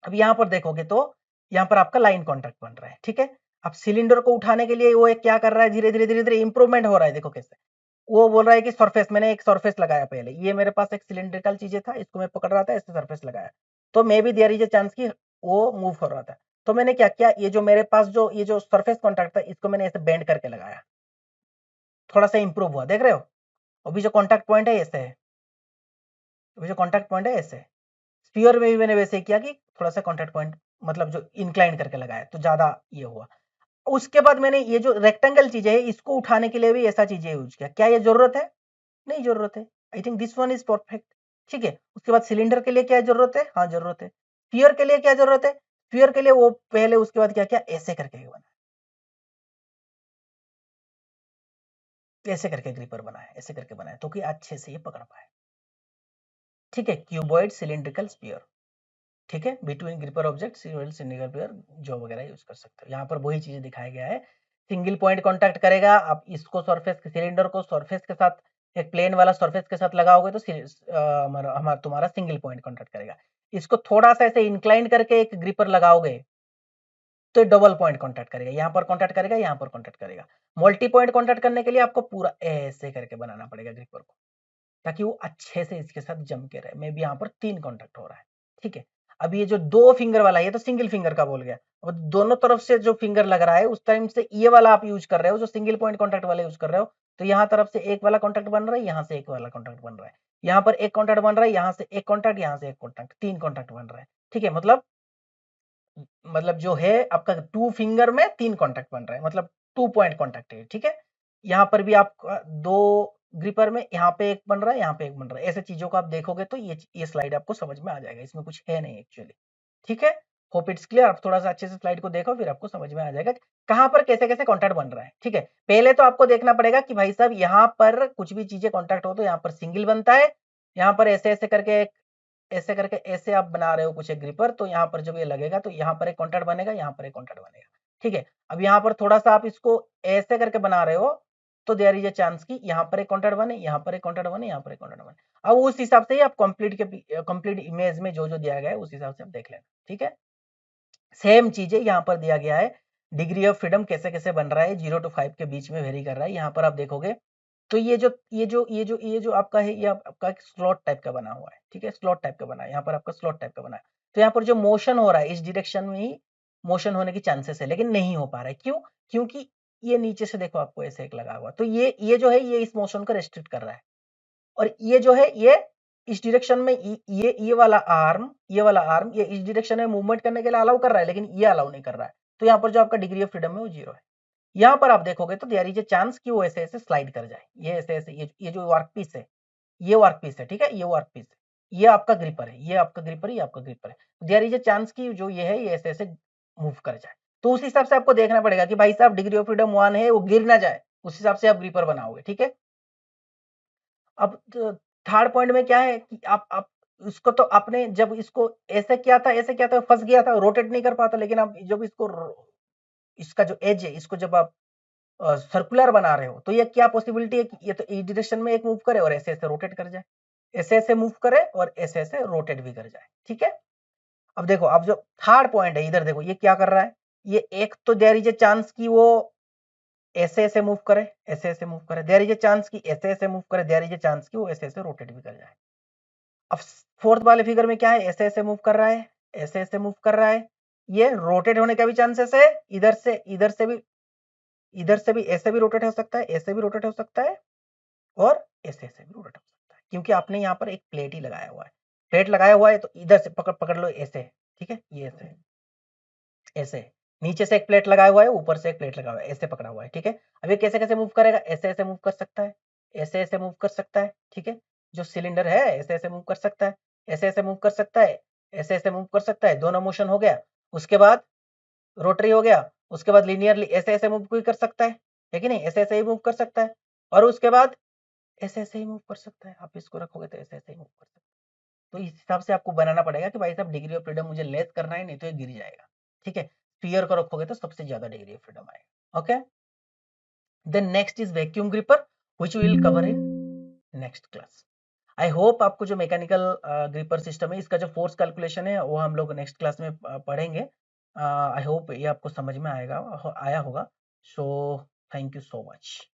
अब यहाँ पर देखोगे तो यहाँ पर आपका लाइन कॉन्टैक्ट बन रहा है, ठीक है। अब सिलेंडर को उठाने के लिए वो एक क्या कर रहा है, धीरे धीरे धीरे धीरे इंप्रूवमेंट हो रहा है। देखो कैसे वो बोल रहा है कि सरफेस, मैंने एक सरफेस लगाया पहले, ये मेरे पास एक सिलिंड्रिकल चीजें था, इसको मैं पकड़ रहा था, इससे सरफेस लगाया, तो maybe there is a chance कि वो मूव हो रहा था। तो मैंने क्या किया, ये जो मेरे पास जो ये जो सरफेस कॉन्टैक्ट था, इसको मैंने ऐसे बेंड करके लगाया, थोड़ा सा इंप्रूव हुआ, देख रहे हो। अभी जो कॉन्टैक्ट पॉइंट है ऐसे है, अभी जो कॉन्टैक्ट पॉइंट है ऐसे है। स्पीयर में भी मैंने वैसे ही किया कि थोड़ा सा कॉन्टैक्ट पॉइंट मतलब जो इंक्लाइन करके लगाया, तो ज्यादा ये हुआ। उसके बाद मैंने ये जो रेक्टेंगल चीजें है, इसको उठाने के लिए भी ऐसा चीजें यूज किया। क्या ये जरूरत है, नहीं जरूरत है। I think this one is perfect, ठीक है। उसके बाद सिलेंडर के लिए क्या जरूरत है, हाँ जरूरत है। स्फीयर के लिए क्या जरूरत है, स्फीयर के लिए वो पहले उसके बाद क्या किया, ऐसे करके बना, ऐसे करके ग्रिपर बनाया, ऐसे करके बनाया, तो कि अच्छे से ये पकड़ पाए, ठीक है। क्यूबॉइड सिलिंड्रिकल स्फीयर, ठीक है। Between gripper object single pair जो वगैरह यूज कर सकते हो। यहाँ पर वही चीजें दिखाया गया है, सिंगल पॉइंट कांटेक्ट करेगा। आप इसको सरफेस सिलेंडर को सरफेस के साथ, एक प्लेन वाला सरफेस के साथ लगाओगे तो हमारा तुम्हारा सिंगल पॉइंट कांटेक्ट करेगा। इसको थोड़ा सा ऐसे इंक्लाइन करके एक ग्रिपर लगाओगे तो डबल पॉइंट कांटेक्ट करेगा, यहाँ पर कांटेक्ट करेगा, यहाँ पर कांटेक्ट करेगा। मल्टी पॉइंट कांटेक्ट करने के लिए आपको पूरा ऐसे करके बनाना पड़ेगा ग्रिपर को, ताकि वो अच्छे से इसके साथ जम के रहे। मे बी यहाँ पर 3 कांटेक्ट हो रहा है, ठीक है। अब ये जो 2 फिंगर वाला है, ये तो सिंगल फिंगर का बोल गया। अब दोनों तरफ से जो फिंगर लग रहा है, उस टाइम से ये वाला आप यूज कर रहे हो, जो सिंगल पॉइंट कांटेक्ट वाला यूज कर रहे हो, तो यहाँ तरफ से एक वाला कांटेक्ट बन रहा है, यहाँ से एक वाला कांटेक्ट बन रहा है, यहाँ पर एक कांटेक्ट बन रहा है, यहाँ से एक कांटेक्ट, यहाँ से एक कांटेक्ट, 3 कांटेक्ट बन रहा है, ठीक है। मतलब जो है आपका 2 फिंगर में 3 कांटेक्ट बन रहा है, मतलब 2 पॉइंट कांटेक्ट है, ठीक है। यहाँ पर भी आपका 2 ग्रिपर में, यहाँ पे एक बन रहा है, यहाँ पे एक बन रहा है। ऐसे चीजों को आप देखोगे तो ये स्लाइड आपको समझ में आ जाएगा, इसमें कुछ है नहीं एक्चुअली, ठीक है। Hope it's clear. आप थोड़ा सा अच्छे से स्लाइड को देखो, फिर आपको समझ में आ जाएगा कहाँ पर कैसे कैसे कॉन्टैक्ट बन रहा है, ठीक है। पहले तो आपको देखना पड़ेगा कि भाई साहब यहाँ पर कुछ भी चीजें कॉन्टैक्ट हो तो यहाँ पर सिंगल बनता है, यहाँ पर ऐसे ऐसे करके ऐसे करके ऐसे आप बना रहे हो कुछ एक ग्रिपर, तो यहाँ पर जब ये लगेगा तो यहाँ पर एक कॉन्टैक्ट बनेगा, यहाँ पर एक कॉन्टैक्ट बनेगा, ठीक है। अब यहाँ पर थोड़ा सा आप इसको ऐसे करके बना रहे हो, तो देयर इज ए चांस कि यहाँ पर एक कॉन्टैक्ट बने, यहाँ पर एक कॉन्टैक्ट बने, यहाँ पर एक कॉन्टैक्ट बने। अब उस हिसाब से ही आप कंप्लीट इमेज में जो जो दिया गया है उस हिसाब से आप देख लेना, ठीक है। सेम चीज है यहाँ पर दिया गया है, डिग्री ऑफ फ्रीडम कैसे कैसे बन रहा है, 0 to 5 के बीच में वेरी कर रहा है। यहाँ पर आप देखोगे तो ये जो आपका है, ये आपका एक स्लॉट टाइप का बना हुआ है, ठीक है, स्लॉट टाइप का बना है, यहाँ पर आपका स्लॉट टाइप का बना है। तो यहाँ पर जो मोशन हो रहा है इस डायरेक्शन में ही मोशन होने की चांसेस है, लेकिन नहीं हो पा रहा है। क्यों? क्योंकि ये नीचे से देखो आपको ऐसे एक लगा हुआ, तो ये जो है ये इस मोशन को रेस्ट्रिक्ट कर रहा है, और ये जो है ये इस डायरेक्शन में ये वाला आर्म ये इस डायरेक्शन में मूवमेंट करने के लिए अलाउ कर रहा है, लेकिन ये अलाउ नहीं कर रहा है। तो यहाँ पर जो आपका डिग्री ऑफ फ्रीडम है वो 0 है। यहाँ पर आप देखोगे तो देयर इज ए चांस कि वो ऐसे ऐसे स्लाइड कर जाए, ये ऐसे ऐसे, ये जो वर्क पीस है, ये वर्क पीस है, ठीक है, ये वर्क पीस है, ये आपका ग्रिपर है, ये आपका ग्रिपर है, ये आपका ग्रिपर है। देयर इज ए चांस कि जो ये है ये ऐसे ऐसे मूव कर जाए। तो उस हिसाब से आपको देखना पड़ेगा कि भाई साहब डिग्री ऑफ फ्रीडम 1 है, वो गिर ना जाए, उस हिसाब से आप ग्रिपर बनाओगे, ठीक है। अब थर्ड पॉइंट में क्या है कि आप इसको तो आपने जब इसको ऐसे किया था फंस गया था, रोटेट नहीं कर पाता, लेकिन आप जब इसका जो एज है इसको जब आप सर्कुलर बना रहे हो, तो ये क्या पॉसिबिलिटी है कि ये तो इस डायरेक्शन में एक मूव करे और ऐसे ऐसे रोटेट कर जाए, ऐसे ऐसे मूव करे और ऐसे ऐसे रोटेट भी कर जाए, ठीक है। अब देखो, अब जो थर्ड पॉइंट है इधर देखो, ये क्या कर रहा है, ये एक तो देयर इज ए चांस कि वो ऐसे ऐसे मूव करे, ऐसे ऐसे मूव करे, देयर इज ए चांस कि ऐसे ऐसे मूव करे, देयर इज ए चांस कि वो ऐसे ऐसे रोटेट भी कर जाए। अब फोर्थ वाले फिगर में क्या है, ऐसे ऐसे मूव कर रहा है, ऐसे ऐसे मूव कर रहा है, ये रोटेट होने का भी चांसेस है, इधर से भी ऐसे भी रोटेट हो सकता है, ऐसे भी रोटेट हो सकता है, और ऐसे ऐसे भी रोटेट हो सकता है, क्योंकि आपने यहाँ पर एक प्लेट ही लगाया हुआ है। प्लेट लगाया हुआ है तो इधर से पकड़ पकड़ लो ऐसे, ठीक है, ये ऐसे ऐसे, नीचे से एक प्लेट लगाया हुआ है, ऊपर से एक प्लेट लगा हुआ है, ऐसे पकड़ा हुआ है, ठीक है। अब ये कैसे कैसे मूव करेगा, ऐसे ऐसे मूव कर सकता है, ऐसे ऐसे मूव कर सकता है, ठीक है। जो सिलेंडर है ऐसे ऐसे मूव कर सकता है, ऐसे ऐसे मूव कर सकता है, ऐसे ऐसे मूव कर सकता है, दोनों मोशन हो गया। उसके बाद रोटरी हो गया, उसके बाद लिनियरली ऐसे ऐसे मूव भी कर सकता है कि नहीं, ऐसे ऐसे ही मूव कर सकता है, और उसके बाद ऐसे ऐसे ही मूव कर सकता है। आप इसको रखोगे तो ऐसे ऐसे ही मूव कर सकता है। तो इस हिसाब से आपको बनाना पड़ेगा कि भाई साहब डिग्री ऑफ फ्रीडम मुझे लेस करना है, नहीं तो ये गिर जाएगा, ठीक है। स्फीयर को रखोगे तो सबसे ज्यादा डिग्री ऑफ फ्रीडम आएगा, okay. Then next is vacuum gripper, which we will cover in next class. I hope आपको जो मैकेनिकल ग्रिपर सिस्टम है इसका जो फोर्स कैलकुलेशन है वो हम लोग नेक्स्ट क्लास में पढ़ेंगे। आई होप ये आपको समझ में आया होगा। So thank you so much.